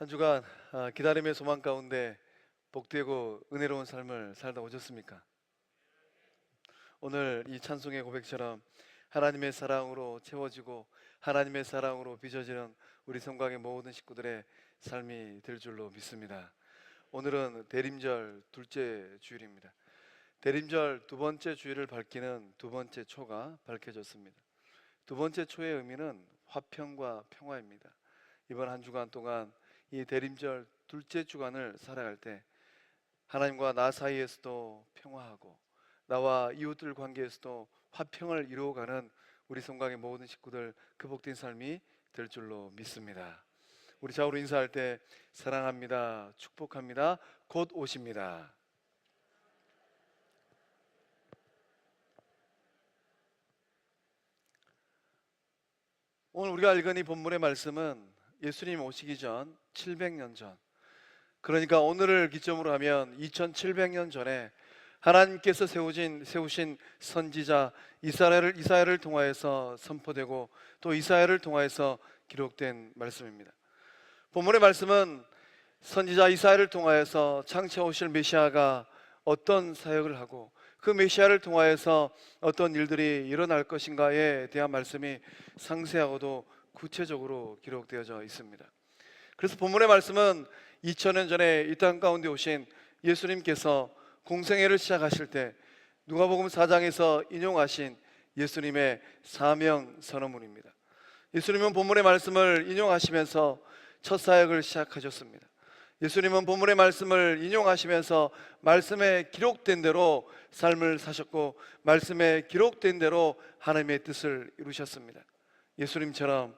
한 주간 기다림의 소망 가운데 복되고 은혜로운 삶을 살다 오셨습니까? 오늘 이 찬송의 고백처럼 하나님의 사랑으로 채워지고 하나님의 사랑으로 빚어지는 우리 성곽의 모든 식구들의 삶이 될 줄로 믿습니다. 오늘은 대림절 둘째 주일입니다. 대림절 두 번째 주일을 밝히는 두 번째 초가 밝혀졌습니다. 두 번째 초의 의미는 화평과 평화입니다. 이번 한 주간 동안 이 대림절 둘째 주간을 살아갈 때 하나님과 나 사이에서도 평화하고 나와 이웃들 관계에서도 화평을 이루어가는 우리 성곽의 모든 식구들 그 복된 삶이 될 줄로 믿습니다. 우리 좌우로 인사할 때 사랑합니다, 축복합니다, 곧 오십니다. 오늘 우리가 읽은 이 본문의 말씀은 예수님 오시기 전 700년 전, 그러니까 오늘을 기점으로 하면 2700년 전에 하나님께서 세우신 선지자 이사야를 통하여서 선포되고 또 이사야를 통하여서 기록된 말씀입니다. 본문의 말씀은 선지자 이사야를 통하여서 장차 오실 메시아가 어떤 사역을 하고 그 메시아를 통하여서 어떤 일들이 일어날 것인가에 대한 말씀이 상세하고도 구체적으로 기록되어져 있습니다. 그래서 본문의 말씀은 2000년 전에 이 땅 가운데 오신 예수님께서 공생애를 시작하실 때 누가복음 4장에서 인용하신 예수님의 사명 선언문입니다. 예수님은 본문의 말씀을 인용하시면서 첫 사역을 시작하셨습니다. 예수님은 본문의 말씀을 인용하시면서 말씀에 기록된 대로 삶을 사셨고 말씀에 기록된 대로 하나님의 뜻을 이루셨습니다. 예수님처럼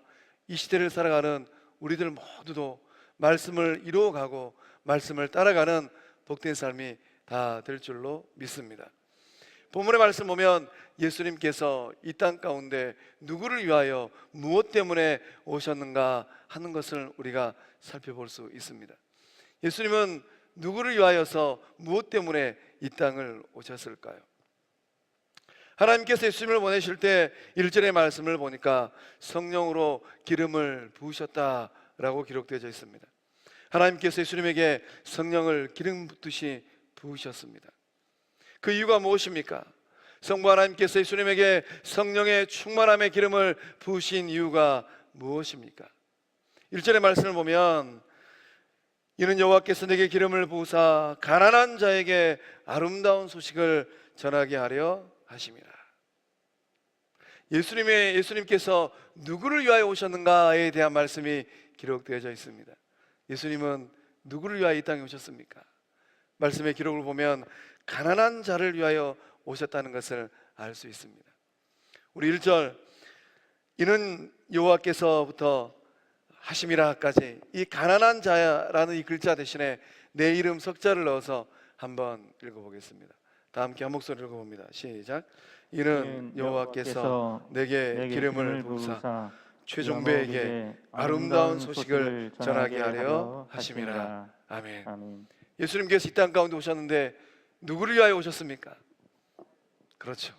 이 시대를 살아가는 우리들 모두도 말씀을 이루어가고 말씀을 따라가는 복된 삶이 다 될 줄로 믿습니다. 본문의 말씀 보면 예수님께서 이 땅 가운데 누구를 위하여 무엇 때문에 오셨는가 하는 것을 우리가 살펴볼 수 있습니다. 예수님은 누구를 위하여서 무엇 때문에 이 땅을 오셨을까요? 하나님께서 예수님을 보내실 때 1절의 말씀을 보니까 성령으로 기름을 부으셨다라고 기록되어 있습니다. 하나님께서 예수님에게 성령을 기름 붓듯이 부으셨습니다. 그 이유가 무엇입니까? 성부 하나님께서 예수님에게 성령의 충만함의 기름을 부으신 이유가 무엇입니까? 1절의 말씀을 보면 이는 여호와께서 내게 기름을 부으사 가난한 자에게 아름다운 소식을 전하게 하려 하심이라. 예수님께서 누구를 위하여 오셨는가에 대한 말씀이 기록되어져 있습니다. 예수님은 누구를 위하여 이 땅에 오셨습니까? 말씀의 기록을 보면 가난한 자를 위하여 오셨다는 것을 알 수 있습니다. 우리 1절 이는 여호와께서부터 하심이라까지 이 가난한 자라는 이 글자 대신에 내 이름 석자를 넣어서 한번 읽어보겠습니다. 다 함께 한 목소리로 읽어봅니다. 시작. 이는 여호와께서 내게 기름을 부으사 최종배에게 아름다운 소식을 전하게 하려 하심이라. 아멘. 아멘. 예수님께서 이 땅 가운데 오셨는데 누구를 위하여 오셨습니까? 그렇죠.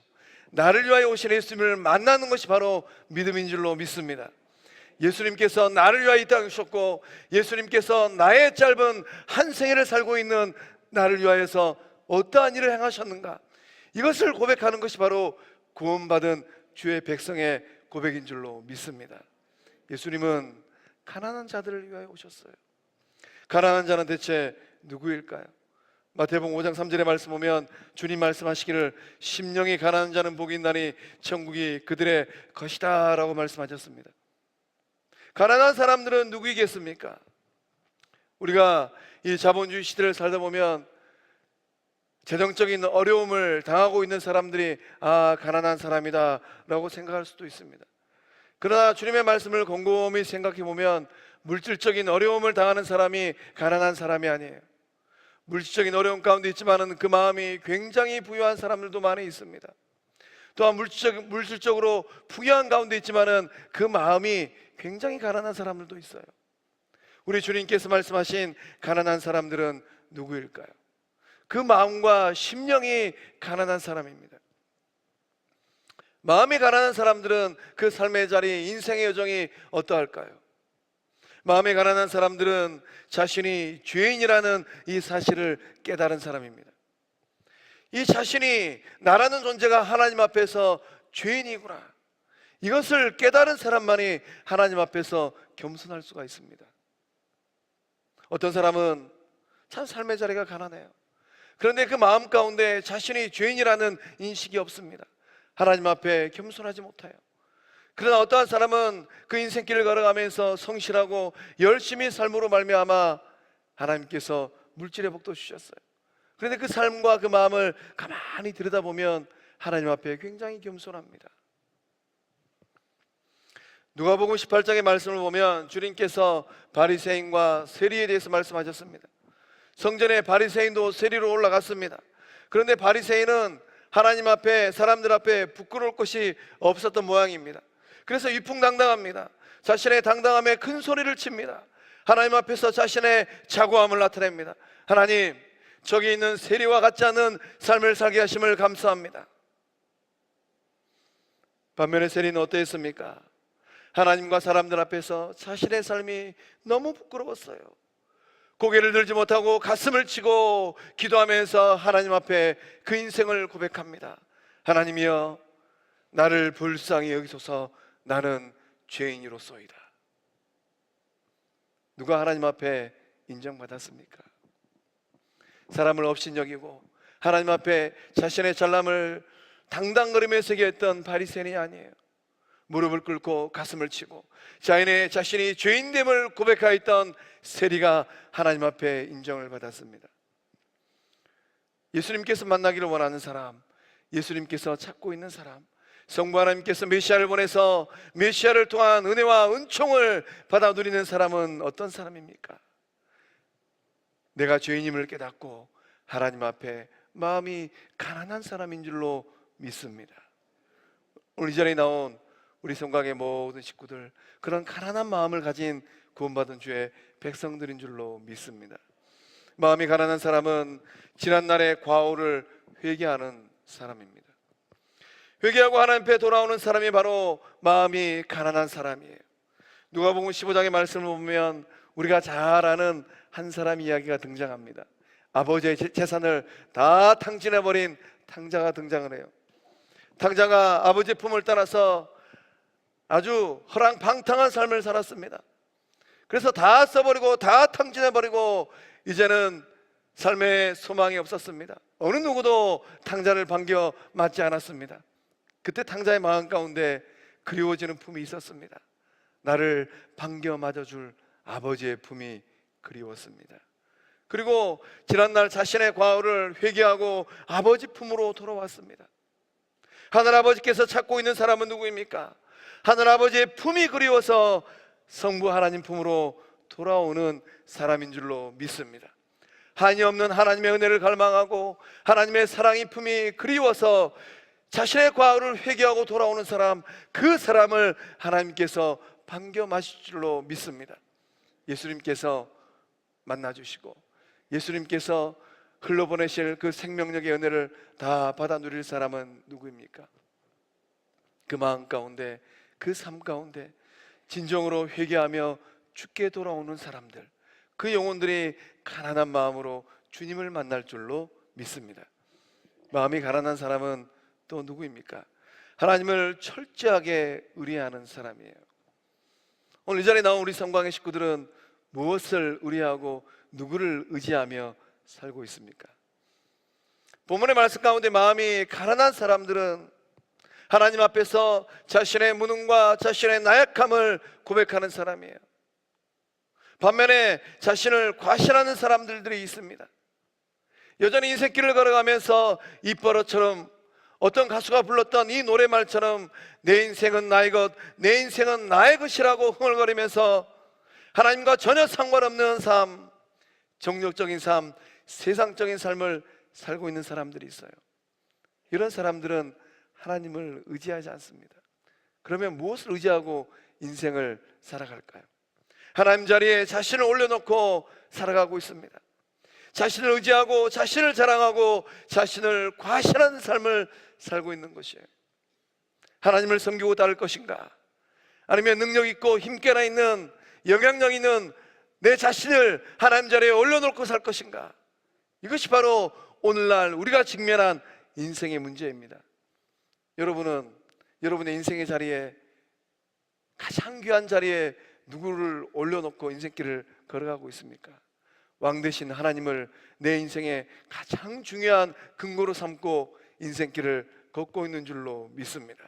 나를 위하여 오신 예수님을 만나는 것이 바로 믿음인 줄로 믿습니다. 예수님께서 나를 위하여 이 땅에 오셨고 예수님께서 나의 짧은 한 생애를 살고 있는 나를 위하여서 어떠한 일을 행하셨는가, 이것을 고백하는 것이 바로 구원받은 주의 백성의 고백인 줄로 믿습니다. 예수님은 가난한 자들을 위하여 오셨어요. 가난한 자는 대체 누구일까요? 마태복음 5장 3절의 말씀 보면 주님 말씀하시기를 심령이 가난한 자는 복이 있나니 천국이 그들의 것이다 라고 말씀하셨습니다. 가난한 사람들은 누구이겠습니까? 우리가 이 자본주의 시대를 살다 보면 재정적인 어려움을 당하고 있는 사람들이 가난한 사람이다 라고 생각할 수도 있습니다. 그러나 주님의 말씀을 곰곰이 생각해 보면 물질적인 어려움을 당하는 사람이 가난한 사람이 아니에요. 물질적인 어려움 가운데 있지만은 그 마음이 굉장히 부유한 사람들도 많이 있습니다. 또한 물질적으로 풍요한 가운데 있지만은 그 마음이 굉장히 가난한 사람들도 있어요. 우리 주님께서 말씀하신 가난한 사람들은 누구일까요? 그 마음과 심령이 가난한 사람입니다. 마음이 가난한 사람들은 그 삶의 자리, 인생의 여정이 어떠할까요? 마음이 가난한 사람들은 자신이 죄인이라는 이 사실을 깨달은 사람입니다. 이 자신이 나라는 존재가 하나님 앞에서 죄인이구나, 이것을 깨달은 사람만이 하나님 앞에서 겸손할 수가 있습니다. 어떤 사람은 참 삶의 자리가 가난해요. 그런데 그 마음 가운데 자신이 죄인이라는 인식이 없습니다. 하나님 앞에 겸손하지 못해요. 그러나 어떠한 사람은 그 인생길을 걸어가면서 성실하고 열심히 삶으로 말미암아 하나님께서 물질의 복도 주셨어요. 그런데 그 삶과 그 마음을 가만히 들여다보면 하나님 앞에 굉장히 겸손합니다. 누가복음 18장의 말씀을 보면 주님께서 바리새인과 세리에 대해서 말씀하셨습니다. 성전에 바리새인도 세리로 올라갔습니다. 그런데 바리새인은 하나님 앞에, 사람들 앞에 부끄러울 것이 없었던 모양입니다. 그래서 위풍당당합니다. 자신의 당당함에 큰 소리를 칩니다. 하나님 앞에서 자신의 자고함을 나타냅니다. 하나님, 저기 있는 세리와 같지 않은 삶을 살게 하심을 감사합니다. 반면에 세리는 어떠했습니까? 하나님과 사람들 앞에서 자신의 삶이 너무 부끄러웠어요. 고개를 들지 못하고 가슴을 치고 기도하면서 하나님 앞에 그 인생을 고백합니다. 하나님이여, 나를 불쌍히 여기소서. 나는 죄인이로소이다. 누가 하나님 앞에 인정받았습니까? 사람을 업신여기고 하나님 앞에 자신의 잘남을 당당거리면서 얘기했던 바리새인이 아니에요. 무릎을 꿇고 가슴을 치고 자신이 죄인됨을 고백하였던 세리가 하나님 앞에 인정을 받았습니다. 예수님께서 만나기를 원하는 사람, 예수님께서 찾고 있는 사람, 성부 하나님께서 메시아를 보내서 메시아를 통한 은혜와 은총을 받아 누리는 사람은 어떤 사람입니까? 내가 죄인임을 깨닫고 하나님 앞에 마음이 가난한 사람인 줄로 믿습니다. 오늘 이 자리에 나온 우리 성곽의 모든 식구들, 그런 가난한 마음을 가진 구원받은 주의 백성들인 줄로 믿습니다. 마음이 가난한 사람은 지난날의 과오를 회개하는 사람입니다. 회개하고 하나님 앞에 돌아오는 사람이 바로 마음이 가난한 사람이에요. 누가복음 15장의 말씀을 보면 우리가 잘 아는 한 사람 이야기가 등장합니다. 아버지의 재산을 다 탕진해버린 탕자가 등장을 해요. 탕자가 아버지의 품을 따라서 아주 허랑방탕한 삶을 살았습니다. 그래서 다 써버리고 다 탕진해버리고 이제는 삶에 소망이 없었습니다. 어느 누구도 탕자를 반겨 맞지 않았습니다. 그때 탕자의 마음 가운데 그리워지는 품이 있었습니다. 나를 반겨 맞아줄 아버지의 품이 그리웠습니다. 그리고 지난날 자신의 과오를 회개하고 아버지 품으로 돌아왔습니다. 하늘아버지께서 찾고 있는 사람은 누구입니까? 하늘아버지의 품이 그리워서 성부 하나님 품으로 돌아오는 사람인 줄로 믿습니다. 한이 없는 하나님의 은혜를 갈망하고 하나님의 사랑의 품이 그리워서 자신의 과오를 회개하고 돌아오는 사람, 그 사람을 하나님께서 반겨 마실 줄로 믿습니다. 예수님께서 만나주시고 예수님께서 흘러보내실 그 생명력의 은혜를 다 받아 누릴 사람은 누구입니까? 그 마음 가운데, 그 삶 가운데 진정으로 회개하며 주께 돌아오는 사람들, 그 영혼들이 가난한 마음으로 주님을 만날 줄로 믿습니다. 마음이 가난한 사람은 또 누구입니까? 하나님을 철저하게 의뢰하는 사람이에요. 오늘 이 자리에 나온 우리 성광의 식구들은 무엇을 의뢰하고 누구를 의지하며 살고 있습니까? 본문의 말씀 가운데 마음이 가난한 사람들은 하나님 앞에서 자신의 무능과 자신의 나약함을 고백하는 사람이에요. 반면에 자신을 과신하는 사람들이 있습니다. 여전히 인생길을 걸어가면서 입버릇처럼 어떤 가수가 불렀던 이 노래말처럼 내 인생은 나의 것, 내 인생은 나의 것이라고 흥얼거리면서 하나님과 전혀 상관없는 삶, 정욕적인 삶, 세상적인 삶을 살고 있는 사람들이 있어요. 이런 사람들은 하나님을 의지하지 않습니다. 그러면 무엇을 의지하고 인생을 살아갈까요? 하나님 자리에 자신을 올려놓고 살아가고 있습니다. 자신을 의지하고 자신을 자랑하고 자신을 과신하는 삶을 살고 있는 것이에요. 하나님을 섬기고 따를 것인가? 아니면 능력 있고 힘께나 있는 영향력 있는 내 자신을 하나님 자리에 올려놓고 살 것인가? 이것이 바로 오늘날 우리가 직면한 인생의 문제입니다. 여러분은 여러분의 인생의 자리에, 가장 귀한 자리에 누구를 올려놓고 인생길을 걸어가고 있습니까? 왕 되신 하나님을 내 인생의 가장 중요한 근거로 삼고 인생길을 걷고 있는 줄로 믿습니다.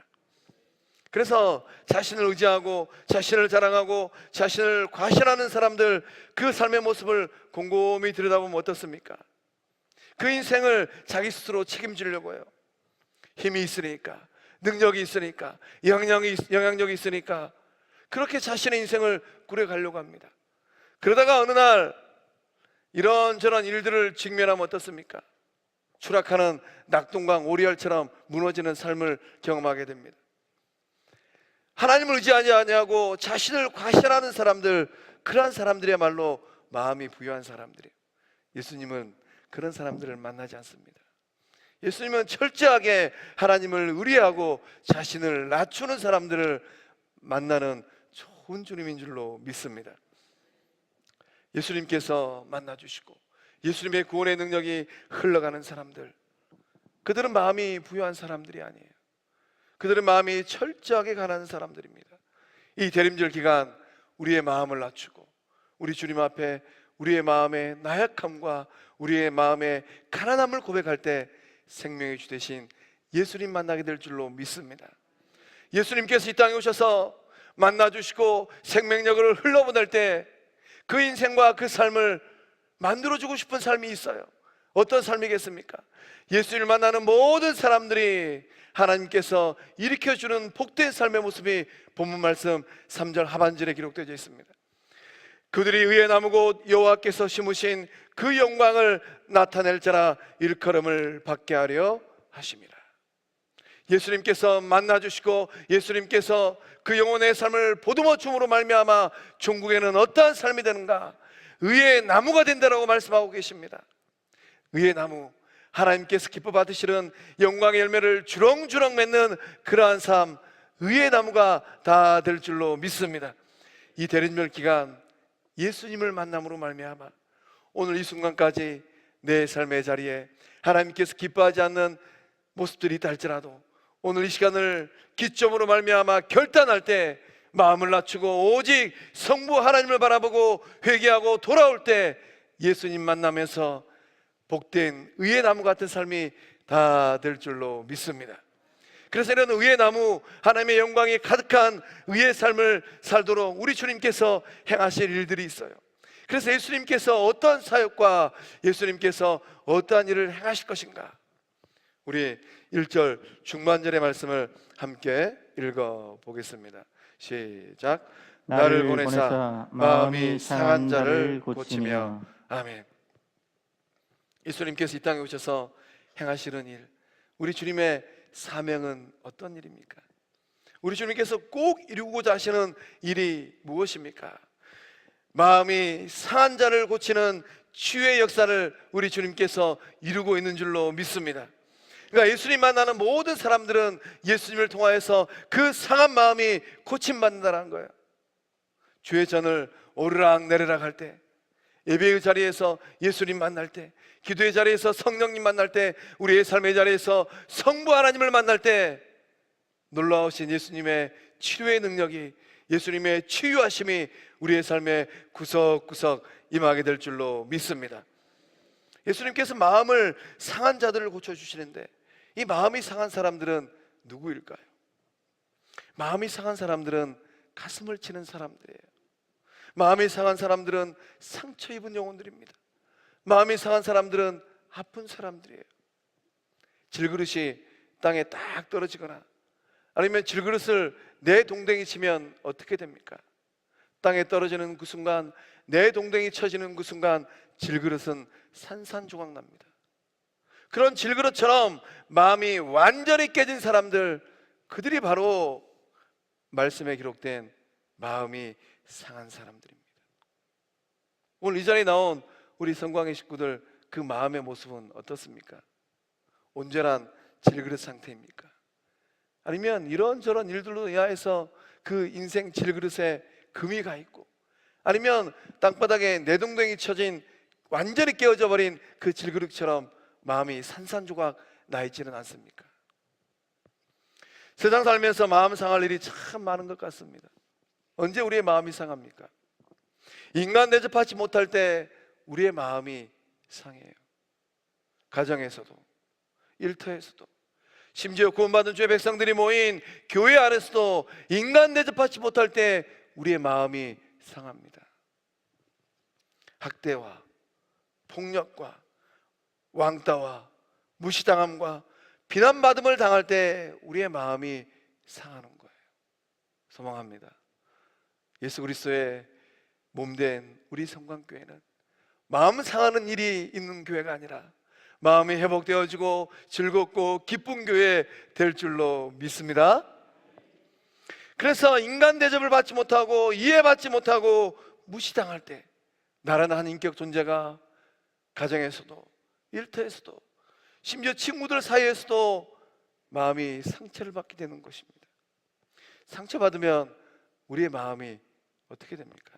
그래서 자신을 의지하고 자신을 자랑하고 자신을 과시하는 사람들, 그 삶의 모습을 곰곰이 들여다보면 어떻습니까? 그 인생을 자기 스스로 책임지려고 해요. 힘이 있으니까, 능력이 있으니까, 영향력이 있으니까 그렇게 자신의 인생을 꾸려가려고 합니다. 그러다가 어느 날 이런저런 일들을 직면하면 어떻습니까? 추락하는 낙동강 오리알처럼 무너지는 삶을 경험하게 됩니다. 하나님을 의지하지 아니하고 자신을 과시하는 사람들, 그러한 사람들이야말로 마음이 부유한 사람들이에요. 예수님은 그런 사람들을 만나지 않습니다. 예수님은 철저하게 하나님을 의뢰하고 자신을 낮추는 사람들을 만나는 좋은 주님인 줄로 믿습니다. 예수님께서 만나주시고 예수님의 구원의 능력이 흘러가는 사람들, 그들은 마음이 부유한 사람들이 아니에요. 그들은 마음이 철저하게 가난한 사람들입니다. 이 대림절 기간 우리의 마음을 낮추고 우리 주님 앞에 우리의 마음의 나약함과 우리의 마음의 가난함을 고백할 때 생명의 주 되신 예수님 만나게 될 줄로 믿습니다. 예수님께서 이 땅에 오셔서 만나주시고 생명력을 흘러보낼 때 그 인생과 그 삶을 만들어주고 싶은 삶이 있어요. 어떤 삶이겠습니까? 예수님을 만나는 모든 사람들이 하나님께서 일으켜주는 복된 삶의 모습이 본문 말씀 3절 하반절에 기록되어 있습니다. 그들이 의에 나무고 여호와께서 심으신 그 영광을 나타낼 자라 일컬음을 받게 하려 하심이라. 예수님께서 만나주시고 예수님께서 그 영혼의 삶을 보듬어 줌으로 말미암아 종국에는 어떠한 삶이 되는가? 의의 나무가 된다라고 말씀하고 계십니다. 의의 나무, 하나님께서 기뻐 받으시는 영광의 열매를 주렁주렁 맺는 그러한 삶, 의의 나무가 다 될 줄로 믿습니다. 이 대림절 기간 예수님을 만남으로 말미암아 오늘 이 순간까지 내 삶의 자리에 하나님께서 기뻐하지 않는 모습들이 있다 할지라도 오늘 이 시간을 기점으로 말미암아 결단할 때 마음을 낮추고 오직 성부 하나님을 바라보고 회개하고 돌아올 때 예수님 만나면서 복된 의의 나무 같은 삶이 다 될 줄로 믿습니다. 그래서 이런 의의 나무, 하나님의 영광이 가득한 의의 삶을 살도록 우리 주님께서 행하실 일들이 있어요. 그래서 예수님께서 어떤 사역과 예수님께서 어떠한 일을 행하실 것인가? 우리 1절 중반절의 말씀을 함께 읽어보겠습니다. 시작. 나를 보내사 마음이 상한 자를 고치며. 아멘. 예수님께서 이 땅에 오셔서 행하시는 일, 우리 주님의 사명은 어떤 일입니까? 우리 주님께서 꼭 이루고자 하시는 일이 무엇입니까? 마음이 상한 자를 고치는 치유의 역사를 우리 주님께서 이루고 있는 줄로 믿습니다. 그러니까 예수님 만나는 모든 사람들은 예수님을 통하여서 그 상한 마음이 고침받는다는 거예요. 주의 전을 오르락 내리락 할 때, 예배의 자리에서 예수님 만날 때, 기도의 자리에서 성령님 만날 때, 우리의 삶의 자리에서 성부 하나님을 만날 때 놀라우신 예수님의 치료의 능력이, 예수님의 치유하심이 우리의 삶에 구석구석 임하게 될 줄로 믿습니다. 예수님께서 마음을 상한 자들을 고쳐주시는데 이 마음이 상한 사람들은 누구일까요? 마음이 상한 사람들은 가슴을 치는 사람들이에요. 마음이 상한 사람들은 상처 입은 영혼들입니다. 마음이 상한 사람들은 아픈 사람들이에요. 질그릇이 땅에 딱 떨어지거나 아니면 질그릇을 내 동댕이 치면 어떻게 됩니까? 땅에 떨어지는 그 순간, 내 동댕이 쳐지는 그 순간 질그릇은 산산조각 납니다. 그런 질그릇처럼 마음이 완전히 깨진 사람들, 그들이 바로 말씀에 기록된 마음이 상한 사람들입니다. 오늘 이 자리에 나온 우리 성광의 식구들, 그 마음의 모습은 어떻습니까? 온전한 질그릇 상태입니까? 아니면 이런저런 일들로 인하여서 그 인생 질그릇에 금이 가 있고 아니면 땅바닥에 내동댕이 쳐진 완전히 깨어져 버린 그 질그릇처럼 마음이 산산조각 나 있지는 않습니까? 세상 살면서 마음 상할 일이 참 많은 것 같습니다. 언제 우리의 마음이 상합니까? 인간 대접하지 못할 때 우리의 마음이 상해요. 가정에서도, 일터에서도, 심지어 구원받은 주의 백성들이 모인 교회 안에서도 인간 대접하지 못할 때 우리의 마음이 상합니다. 학대와 폭력과 왕따와 무시당함과 비난받음을 당할 때 우리의 마음이 상하는 거예요. 소망합니다. 예수 그리스도의 몸된 우리 성광교회는 마음 상하는 일이 있는 교회가 아니라 마음이 회복되어지고 즐겁고 기쁜 교회 될 줄로 믿습니다. 그래서 인간 대접을 받지 못하고 이해받지 못하고 무시당할 때 나라는 한 인격 존재가 가정에서도 일터에서도 심지어 친구들 사이에서도 마음이 상처를 받게 되는 것입니다. 상처받으면 우리의 마음이 어떻게 됩니까?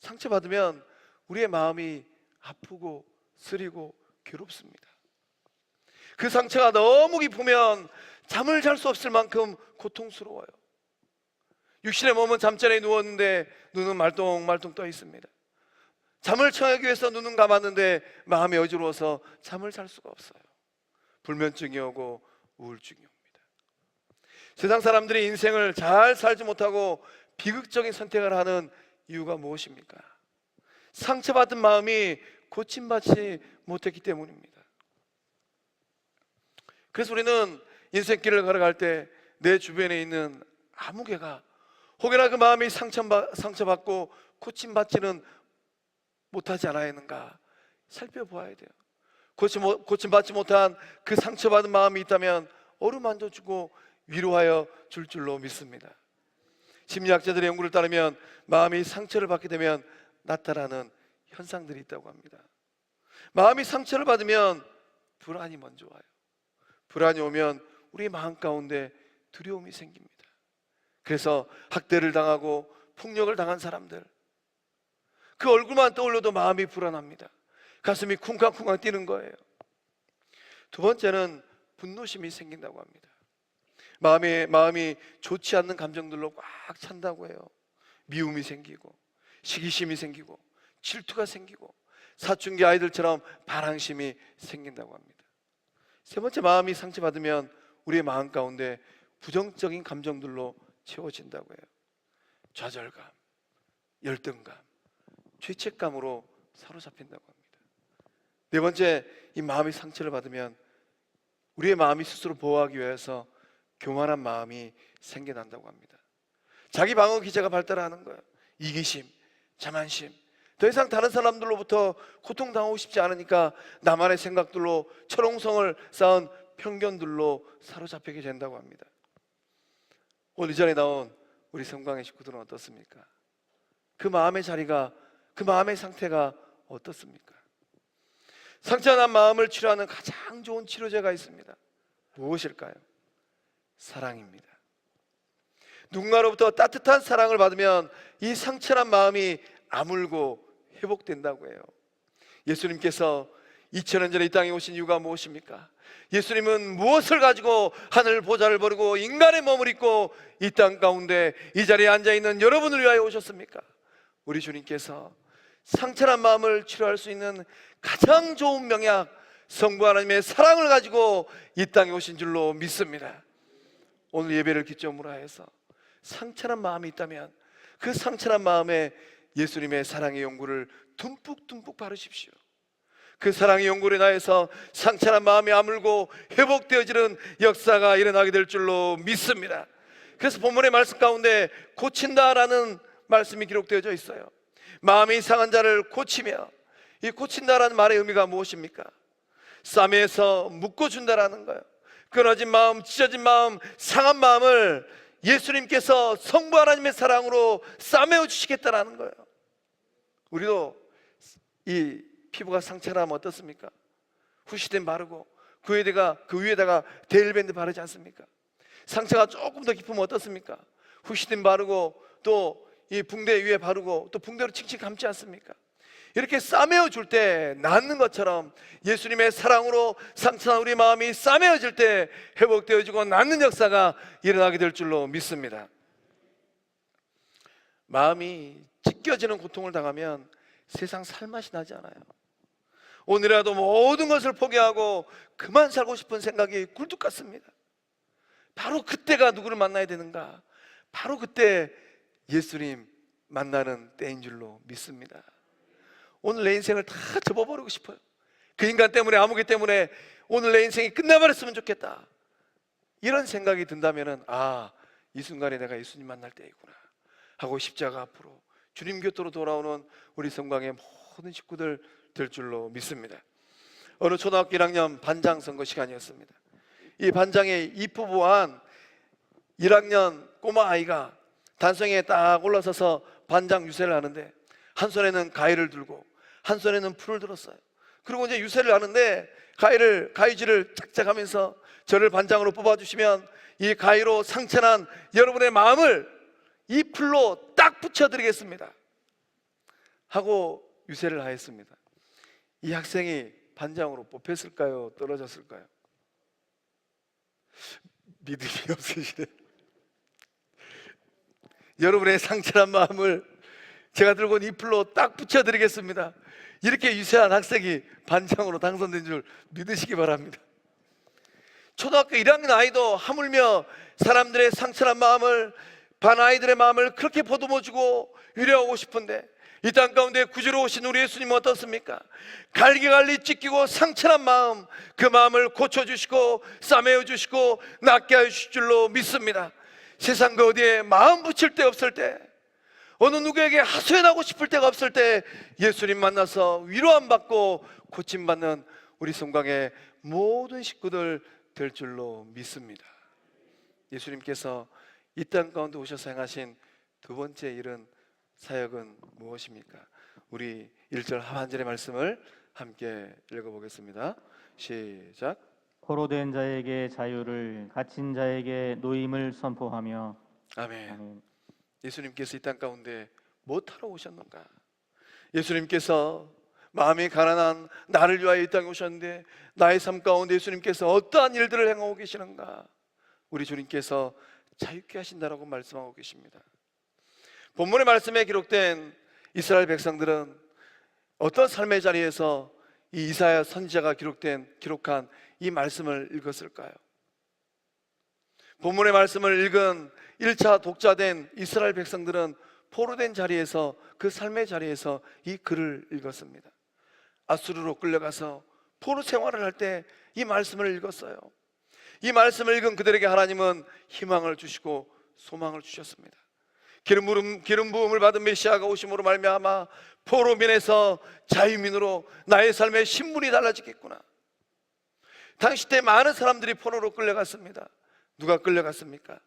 상처받으면 우리의 마음이 아프고 쓰리고 괴롭습니다. 그 상처가 너무 깊으면 잠을 잘 수 없을 만큼 고통스러워요. 육신의 몸은 잠자리에 누웠는데 눈은 말똥말똥 떠 있습니다. 잠을 청하기 위해서 눈은 감았는데 마음이 어지러워서 잠을 잘 수가 없어요. 불면증이 오고 우울증이 옵니다. 세상 사람들이 인생을 잘 살지 못하고 비극적인 선택을 하는 이유가 무엇입니까? 상처받은 마음이 고침받지 못했기 때문입니다. 그래서 우리는 인생길을 걸어갈 때 내 주변에 있는 아무 개가 혹여나 그 마음이 상처받고 고침받지는 못하지 않아야 하는가 살펴보아야 돼요. 고침받지 못한 그 상처받은 마음이 있다면 어루만져 주고 위로하여 줄 줄로 믿습니다. 심리학자들의 연구를 따르면 마음이 상처를 받게 되면 나타나는 현상들이 있다고 합니다. 마음이 상처를 받으면 불안이 먼저 와요. 불안이 오면 우리 마음 가운데 두려움이 생깁니다. 그래서 학대를 당하고 폭력을 당한 사람들, 그 얼굴만 떠올려도 마음이 불안합니다. 가슴이 쿵쾅쿵쾅 뛰는 거예요. 두 번째는 분노심이 생긴다고 합니다. 마음이 좋지 않는 감정들로 꽉 찬다고 해요. 미움이 생기고 시기심이 생기고 질투가 생기고 사춘기 아이들처럼 반항심이 생긴다고 합니다. 세 번째, 마음이 상처받으면 우리의 마음 가운데 부정적인 감정들로 채워진다고 해요. 좌절감, 열등감, 죄책감으로 사로잡힌다고 합니다. 네 번째, 이 마음이 상처를 받으면 우리의 마음이 스스로 보호하기 위해서 교만한 마음이 생겨난다고 합니다. 자기 방어 기제가 발달하는 거예요. 이기심, 자만심, 더 이상 다른 사람들로부터 고통당하고 싶지 않으니까 나만의 생각들로 철옹성을 쌓은 편견들로 사로잡히게 된다고 합니다. 오늘 이 자리에 나온 우리 성광의 식구들은 어떻습니까? 그 마음의 자리가, 그 마음의 상태가 어떻습니까? 상처난 마음을 치료하는 가장 좋은 치료제가 있습니다. 무엇일까요? 사랑입니다. 누군가로부터 따뜻한 사랑을 받으면 이 상처난 마음이 아물고 회복된다고 해요. 예수님께서 2000년 전에 이 땅에 오신 이유가 무엇입니까? 예수님은 무엇을 가지고 하늘 보좌를 버리고 인간의 몸을 입고 이 땅 가운데 이 자리에 앉아있는 여러분을 위하여 오셨습니까? 우리 주님께서 상처난 마음을 치료할 수 있는 가장 좋은 명약, 성부 하나님의 사랑을 가지고 이 땅에 오신 줄로 믿습니다. 오늘 예배를 기점으로 해서 상처난 마음이 있다면 그 상처난 마음에 예수님의 사랑의 연고를 듬뿍듬뿍 바르십시오. 그 사랑의 연고를 인하여서 상처난 마음이 아물고 회복되어지는 역사가 일어나게 될 줄로 믿습니다. 그래서 본문의 말씀 가운데 고친다라는 말씀이 기록되어져 있어요. 마음이 상한 자를 고치며, 이 고친다라는 말의 의미가 무엇입니까? 쌈에서 묶어준다라는 거예요. 끊어진 마음, 찢어진 마음, 상한 마음을 예수님께서 성부 하나님의 사랑으로 싸매어 주시겠다라는 거예요. 우리도 이 피부가 상처나면 어떻습니까? 후시딘 바르고 그 위에다가 데일밴드 바르지 않습니까? 상처가 조금 더 깊으면 어떻습니까? 후시딘 바르고 또 이 붕대 위에 바르고 또 붕대로 칭칭 감지 않습니까? 이렇게 싸매어 줄 때 낫는 것처럼 예수님의 사랑으로 상처난 우리 마음이 싸매어질 때 회복되어지고 낫는 역사가 일어나게 될 줄로 믿습니다. 마음이 찢겨지는 고통을 당하면 세상 살맛이 나지 않아요. 오늘이라도 모든 것을 포기하고 그만 살고 싶은 생각이 굴뚝 같습니다. 바로 그때가 누구를 만나야 되는가? 바로 그때 예수님 만나는 때인 줄로 믿습니다. 오늘 내 인생을 다 접어버리고 싶어요. 그 인간 때문에, 아무개 때문에 오늘 내 인생이 끝나버렸으면 좋겠다, 이런 생각이 든다면 이 순간에 내가 예수님 만날 때이구나 하고 십자가 앞으로 주님 곁으로 돌아오는 우리 성광의 모든 식구들 될 줄로 믿습니다. 어느 초등학교 1학년 반장 선거 시간이었습니다. 이 반장의 이쁘부한 1학년 꼬마 아이가 단성에 딱 올라서서 반장 유세를 하는데 한 손에는 가위를 들고 한 손에는 풀을 들었어요. 그리고 이제 유세를 하는데 가위질을 짝짝 하면서 저를 반장으로 뽑아주시면 이 가위로 상처난 여러분의 마음을 이 풀로 딱 붙여드리겠습니다 하고 유세를 하였습니다. 이 학생이 반장으로 뽑혔을까요? 떨어졌을까요? 믿음이 없으시네. 여러분의 상처난 마음을 제가 들고 온 이 풀로 딱 붙여드리겠습니다, 이렇게 유세한 학생이 반장으로 당선된 줄 믿으시기 바랍니다. 초등학교 1학년 아이도 하물며 사람들의 상처난 마음을, 반 아이들의 마음을 그렇게 보듬어주고 위로하고 싶은데 이 땅 가운데 구주로 오신 우리 예수님은 어떻습니까? 갈기갈리 찢기고 상처난 마음, 그 마음을 고쳐주시고 싸매어 주시고 낫게 하실 줄로 믿습니다. 세상 그 어디에 마음 붙일 데 없을 때, 어느 누구에게 하소연하고 싶을 때가 없을 때 예수님 만나서 위로함 받고 고침받는 우리 성광의 모든 식구들 될 줄로 믿습니다. 예수님께서 이 땅 가운데 오셔서 행하신 두 번째 일은, 사역은 무엇입니까? 우리 1절 하반절의 말씀을 함께 읽어보겠습니다. 시작. 포로된 자에게 자유를, 갇힌 자에게 노임을 선포하며. 아멘. 아멘. 예수님께서 이 땅 가운데 무엇하러 오셨는가? 예수님께서 마음이 가난한 나를 위하여 이 땅에 오셨는데 나의 삶 가운데 예수님께서 어떠한 일들을 행하고 계시는가? 우리 주님께서 자유케 하신다라고 말씀하고 계십니다. 본문의 말씀에 기록된 이스라엘 백성들은 어떤 삶의 자리에서 이 이사야 선지자가 기록한 이 말씀을 읽었을까요? 본문의 말씀을 읽은 1차 독자된 이스라엘 백성들은 포로된 자리에서, 그 삶의 자리에서 이 글을 읽었습니다. 아수르로 끌려가서 포로 생활을 할 때 이 말씀을 읽었어요. 이 말씀을 읽은 그들에게 하나님은 희망을 주시고 소망을 주셨습니다. 기름 부음을 받은 메시아가 오심으로 말미암아 포로민에서 자유민으로 나의 삶의 신분이 달라지겠구나. 당시 때 많은 사람들이 포로로 끌려갔습니다. 누가 끌려갔습니까?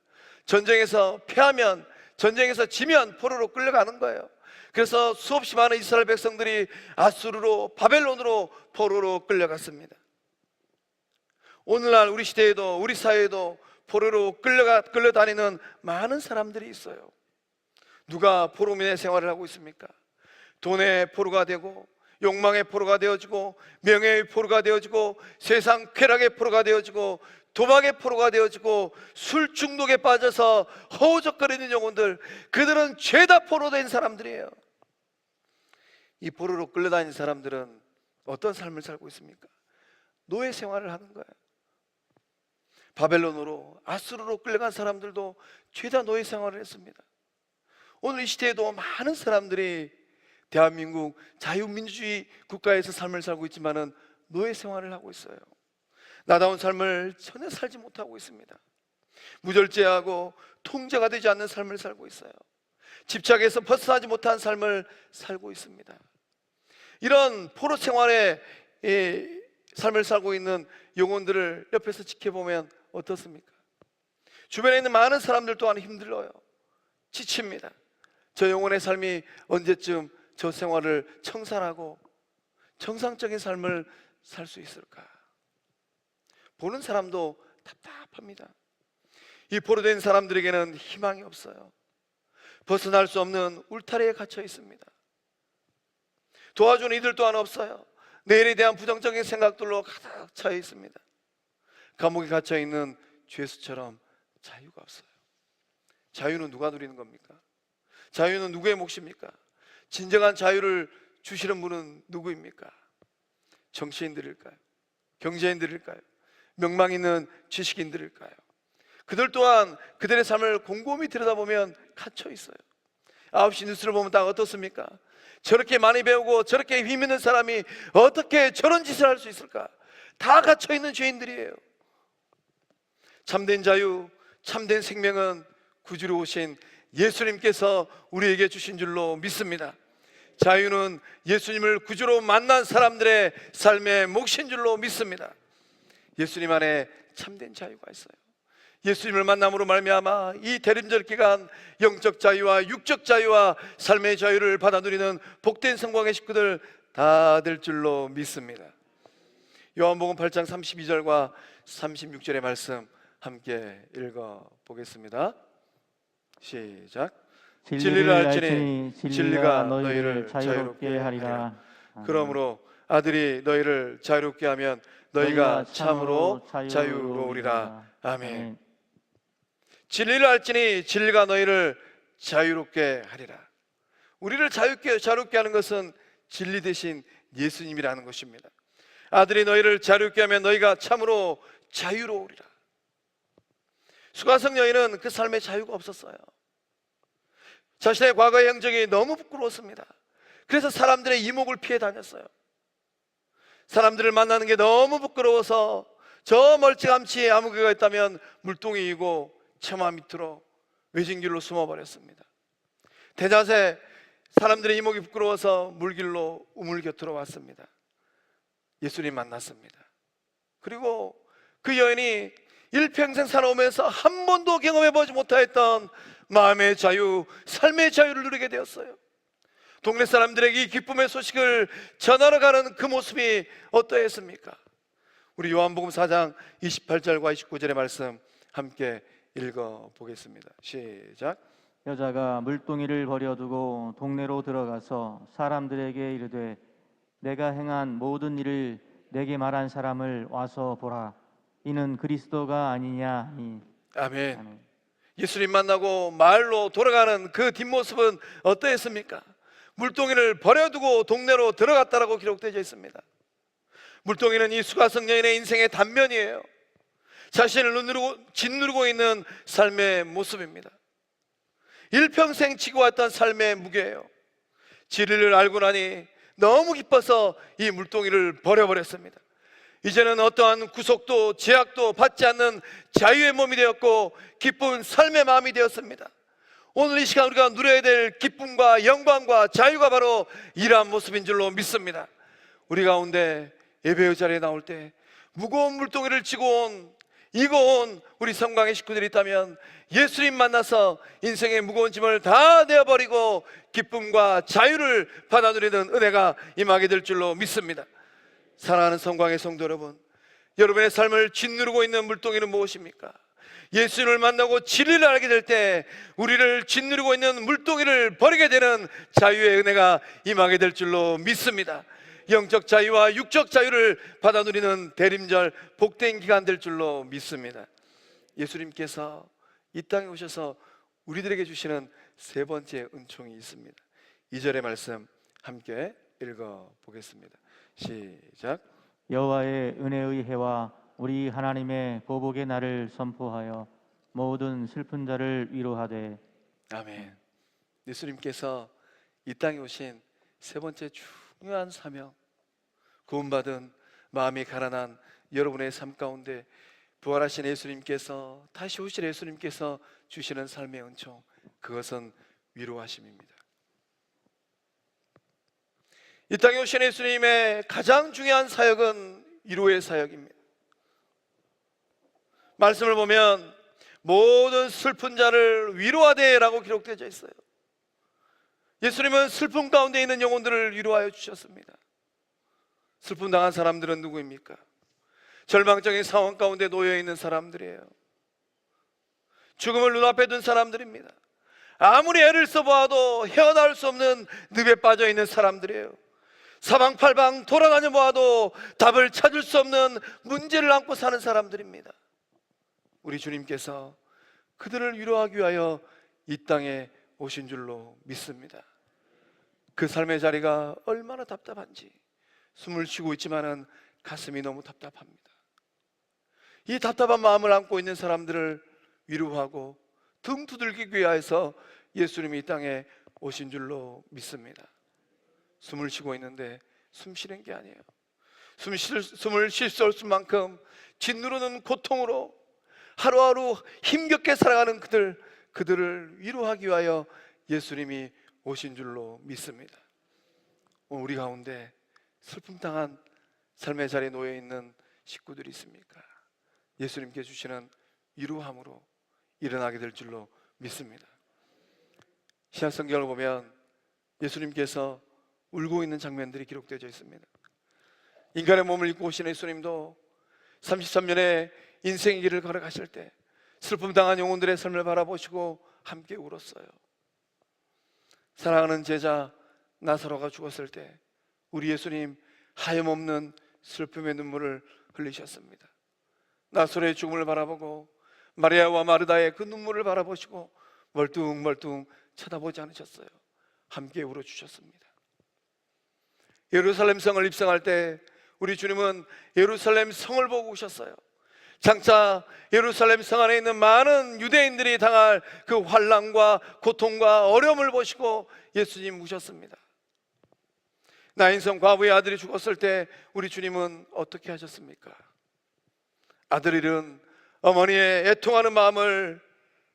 전쟁에서 패하면, 전쟁에서 지면 포로로 끌려가는 거예요. 그래서 수없이 많은 이스라엘 백성들이 아수르로, 바벨론으로 포로로 끌려갔습니다. 오늘날 우리 시대에도, 우리 사회에도 포로로 끌려다니는 많은 사람들이 있어요. 누가 포로민의 생활을 하고 있습니까? 돈의 포로가 되고, 욕망의 포로가 되어지고, 명예의 포로가 되어지고, 세상 쾌락의 포로가 되어지고, 도박의 포로가 되어지고, 술 중독에 빠져서 허우적거리는 영혼들, 그들은 죄다 포로된 사람들이에요. 이 포로로 끌려다니는 사람들은 어떤 삶을 살고 있습니까? 노예 생활을 하는 거예요. 바벨론으로, 아수르로 끌려간 사람들도 죄다 노예 생활을 했습니다. 오늘 이 시대에도 많은 사람들이 대한민국 자유민주주의 국가에서 삶을 살고 있지만은 노예 생활을 하고 있어요. 나다운 삶을 전혀 살지 못하고 있습니다. 무절제하고 통제가 되지 않는 삶을 살고 있어요. 집착에서 벗어나지 못한 삶을 살고 있습니다. 이런 포로 생활의 삶을 살고 있는 영혼들을 옆에서 지켜보면 어떻습니까? 주변에 있는 많은 사람들 또한 힘들어요. 지칩니다. 저 영혼의 삶이 언제쯤 저 생활을 청산하고 정상적인 삶을 살 수 있을까? 보는 사람도 답답합니다. 이 포로된 사람들에게는 희망이 없어요. 벗어날 수 없는 울타리에 갇혀 있습니다. 도와주는 이들 또한 없어요. 내일에 대한 부정적인 생각들로 가득 차 있습니다. 감옥에 갇혀 있는 죄수처럼 자유가 없어요. 자유는 누가 누리는 겁니까? 자유는 누구의 몫입니까? 진정한 자유를 주시는 분은 누구입니까? 정치인들일까요? 경제인들일까요? 명망 있는 지식인들일까요? 그들 또한 그들의 삶을 곰곰이 들여다보면 갇혀 있어요. 9시 뉴스를 보면 다 어떻습니까? 저렇게 많이 배우고 저렇게 힘 있는 사람이 어떻게 저런 짓을 할 수 있을까? 다 갇혀 있는 죄인들이에요. 참된 자유, 참된 생명은 구주로 오신 예수님께서 우리에게 주신 줄로 믿습니다. 자유는 예수님을 구주로 만난 사람들의 삶의 몫인 줄로 믿습니다. 예수님 안에 참된 자유가 있어요. 예수님을 만남으로 말미암아 이 대림절 기간 영적 자유와 육적 자유와 삶의 자유를 받아 누리는 복된 성공의 식구들 다 될 줄로 믿습니다. 요한복음 8장 32절과 36절의 말씀 함께 읽어 보겠습니다. 시작. 진리를 알지니 진리가 너희를 자유롭게 하리라. 그러므로 아들이 너희를 자유롭게 하면 너희가 참으로 자유로우리라. 아멘. 진리를 알지니 진리가 너희를 자유롭게 하리라. 우리를 자유롭게 하는 것은 진리 대신 예수님이라는 것입니다. 아들이 너희를 자유롭게 하면 너희가 참으로 자유로우리라. 수가성 여인은 그 삶에 자유가 없었어요. 자신의 과거의 행적이 너무 부끄러웠습니다. 그래서 사람들의 이목을 피해 다녔어요. 사람들을 만나는 게 너무 부끄러워서 저 멀찌감치 아무 개가 있다면 물동이이고 처마 밑으로 외진길로 숨어버렸습니다. 대낮에 사람들의 이목이 부끄러워서 물길로 우물 곁으로 왔습니다. 예수님 만났습니다. 그리고 그 여인이 일평생 살아오면서 한 번도 경험해보지 못하였던 마음의 자유, 삶의 자유를 누리게 되었어요. 동네 사람들에게 이 기쁨의 소식을 전하러 가는 그 모습이 어떠했습니까? 우리 요한복음 4장 28절과 29절의 말씀 함께 읽어보겠습니다. 시작. 여자가 물동이를 버려두고 동네로 들어가서 사람들에게 이르되 내가 행한 모든 일을 내게 말한 사람을 와서 보라. 이는 그리스도가 아니냐 하니. 아멘. 아멘. 예수님 만나고 마을로 돌아가는 그 뒷모습은 어떠했습니까? 물동이를 버려두고 동네로 들어갔다라고 기록되어 있습니다. 물동이는 이 수가성 여인의 인생의 단면이에요. 자신을 짓누르고 있는 삶의 모습입니다. 일평생 지고 왔던 삶의 무게예요. 진리를 알고 나니 너무 기뻐서 이 물동이를 버려버렸습니다. 이제는 어떠한 구속도 제약도 받지 않는 자유의 몸이 되었고 기쁜 삶의 마음이 되었습니다. 오늘 이 시간 우리가 누려야 될 기쁨과 영광과 자유가 바로 이러한 모습인 줄로 믿습니다. 우리 가운데 예배의 자리에 나올 때 무거운 물동이를 이고 온 우리 성광의 식구들이 있다면 예수님 만나서 인생의 무거운 짐을 다 내어버리고 기쁨과 자유를 받아 누리는 은혜가 임하게 될 줄로 믿습니다. 사랑하는 성광의 성도 여러분, 여러분의 삶을 짓누르고 있는 물동이는 무엇입니까? 예수님을 만나고 진리를 알게 될 때 우리를 짓누르고 있는 물동이를 버리게 되는 자유의 은혜가 임하게 될 줄로 믿습니다. 영적 자유와 육적 자유를 받아 누리는 대림절 복된 기간 될 줄로 믿습니다. 예수님께서 이 땅에 오셔서 우리들에게 주시는 세 번째 은총이 있습니다. 2절의 말씀 함께 읽어보겠습니다. 시작. 여호와의 은혜의 해와 우리 하나님의 보복의 날을 선포하여 모든 슬픈 자를 위로하되. 아멘. 예수님께서 이 땅에 오신 세 번째 중요한 사명, 구원받은 마음이 가난한 여러분의 삶 가운데 부활하신 예수님께서, 다시 오실 예수님께서 주시는 삶의 은총, 그것은 위로하심입니다. 이 땅에 오신 예수님의 가장 중요한 사역은 위로의 사역입니다. 말씀을 보면 모든 슬픈 자를 위로하되 라고 기록되어 있어요. 예수님은 슬픔 가운데 있는 영혼들을 위로하여 주셨습니다. 슬픔 당한 사람들은 누구입니까? 절망적인 상황 가운데 놓여 있는 사람들이에요. 죽음을 눈앞에 둔 사람들입니다. 아무리 애를 써보아도 헤어나올 수 없는 늪에 빠져 있는 사람들이에요. 사방팔방 돌아다녀 보아도 답을 찾을 수 없는 문제를 안고 사는 사람들입니다. 우리 주님께서 그들을 위로하기 위하여 이 땅에 오신 줄로 믿습니다. 그 삶의 자리가 얼마나 답답한지, 숨을 쉬고 있지만은 가슴이 너무 답답합니다. 이 답답한 마음을 안고 있는 사람들을 위로하고 등 두들기기 위해서 예수님이 이 땅에 오신 줄로 믿습니다. 숨을 쉬고 있는데 숨 쉬는 게 아니에요. 숨을 쉴 수 없을 만큼 짓누르는 고통으로 하루하루 힘겹게 살아가는 그들을 위로하기 위하여 예수님이 오신 줄로 믿습니다. 오늘 우리 가운데 슬픔 당한 삶의 자리에 놓여 있는 식구들이 있습니까? 예수님께 주시는 위로함으로 일어나게 될 줄로 믿습니다. 신약성경을 보면 예수님께서 울고 있는 장면들이 기록되어 있습니다. 인간의 몸을 입고 오신 예수님도 33년의 인생의 길을 걸어가실 때 슬픔 당한 영혼들의 삶을 바라보시고 함께 울었어요. 사랑하는 제자 나사로가 죽었을 때 우리 예수님 하염없는 슬픔의 눈물을 흘리셨습니다. 나사로의 죽음을 바라보고 마리아와 마르다의 그 눈물을 바라보시고 멀뚱멀뚱 쳐다보지 않으셨어요. 함께 울어주셨습니다. 예루살렘 성을 입성할 때 우리 주님은 예루살렘 성을 보고 오셨어요. 장차 예루살렘 성 안에 있는 많은 유대인들이 당할 그 환난과 고통과 어려움을 보시고 예수님 우셨습니다. 나인성 과부의 아들이 죽었을 때 우리 주님은 어떻게 하셨습니까? 아들 잃은 어머니의 애통하는 마음을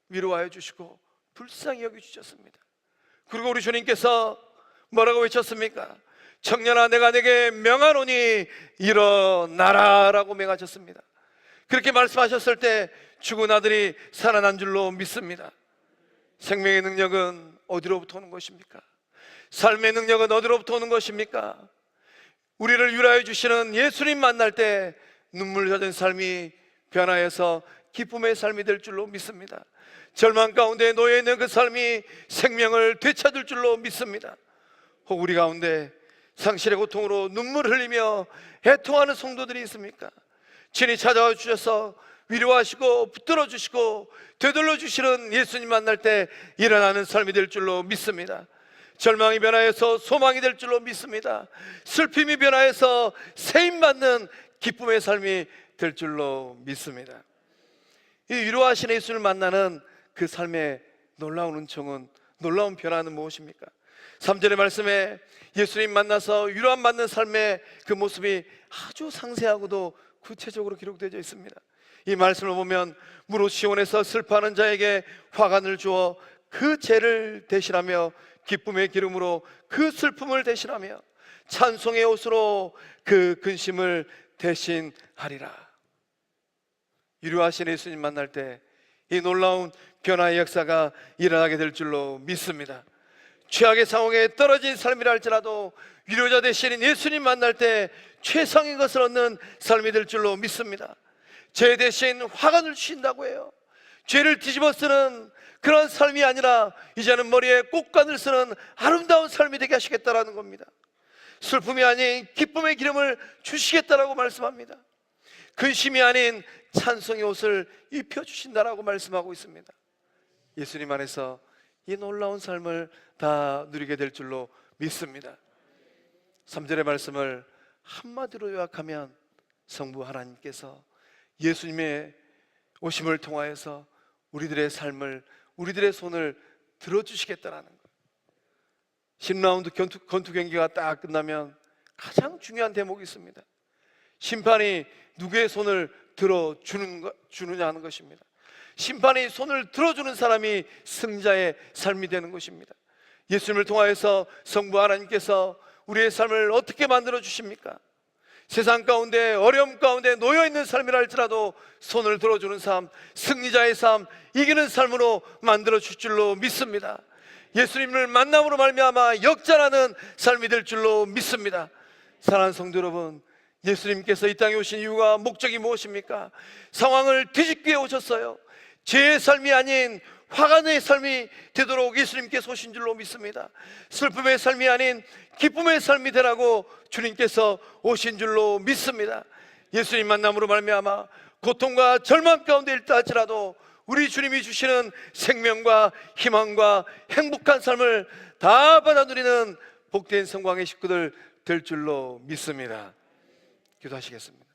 위로하여 주시고 불쌍히 여겨주셨습니다. 그리고 우리 주님께서 뭐라고 외쳤습니까? 청년아, 내가 내게 명하노니 일어나라 라고 명하셨습니다. 그렇게 말씀하셨을 때 죽은 아들이 살아난 줄로 믿습니다. 생명의 능력은 어디로부터 오는 것입니까? 삶의 능력은 어디로부터 오는 것입니까? 우리를 위로해 주시는 예수님 만날 때 눈물 젖은 삶이 변화해서 기쁨의 삶이 될 줄로 믿습니다. 절망 가운데 놓여 있는 그 삶이 생명을 되찾을 줄로 믿습니다. 혹 우리 가운데 상실의 고통으로 눈물을 흘리며 애통하는 성도들이 있습니까? 친히 찾아와 주셔서 위로하시고 붙들어 주시고 되돌려 주시는 예수님 만날 때 일어나는 삶이 될 줄로 믿습니다. 절망이 변화해서 소망이 될 줄로 믿습니다. 슬픔이 변화해서 세임받는 기쁨의 삶이 될 줄로 믿습니다. 이 위로하시는 예수님을 만나는 그 삶의 놀라운 은총은, 놀라운 변화는 무엇입니까? 3절의 말씀에 예수님 만나서 위로함 받는 삶의 그 모습이 아주 상세하고도 구체적으로 기록되어 있습니다. 이 말씀을 보면 무릇 시온에서 슬퍼하는 자에게 화관을 주어 그 죄를 대신하며 기쁨의 기름으로 그 슬픔을 대신하며 찬송의 옷으로 그 근심을 대신하리라. 위로하신 예수님 만날 때 이 놀라운 변화의 역사가 일어나게 될 줄로 믿습니다. 최악의 상황에 떨어진 삶이라 할지라도 위로자 되시는 예수님 만날 때 최상의 것을 얻는 삶이 될 줄로 믿습니다. 죄 대신 화관을 주신다고 해요. 죄를 뒤집어 쓰는 그런 삶이 아니라 이제는 머리에 꽃관을 쓰는 아름다운 삶이 되게 하시겠다라는 겁니다. 슬픔이 아닌 기쁨의 기름을 주시겠다라고 말씀합니다. 근심이 아닌 찬송의 옷을 입혀주신다라고 말씀하고 있습니다. 예수님 안에서 이 놀라운 삶을 다 누리게 될 줄로 믿습니다. 3절의 말씀을 한마디로 요약하면 성부 하나님께서 예수님의 오심을 통하여서 우리들의 삶을, 우리들의 손을 들어주시겠다라는 거예요. 10라운드 권투 경기가 딱 끝나면 가장 중요한 대목이 있습니다. 심판이 누구의 손을 들어주느냐 하는 것입니다. 심판이 손을 들어주는 사람이 승자의 삶이 되는 것입니다. 예수님을 통하여서 성부 하나님께서 우리의 삶을 어떻게 만들어 주십니까? 세상 가운데 어려움 가운데 놓여있는 삶이라 할지라도 손을 들어주는 삶, 승리자의 삶, 이기는 삶으로 만들어 줄 줄로 믿습니다. 예수님을 만남으로 말미암아 역전하는 삶이 될 줄로 믿습니다. 사랑하는 성도 여러분, 예수님께서 이 땅에 오신 이유가, 목적이 무엇입니까? 상황을 뒤집기 위해 오셨어요. 죄의 삶이 아닌 화관의 삶이 되도록 예수님께서 오신 줄로 믿습니다. 슬픔의 삶이 아닌 기쁨의 삶이 되라고 주님께서 오신 줄로 믿습니다. 예수님 만남으로 말미암아 고통과 절망 가운데 있다 할지라도 우리 주님이 주시는 생명과 희망과 행복한 삶을 다 받아 누리는 복된 성광의 식구들 될 줄로 믿습니다. 기도하시겠습니다.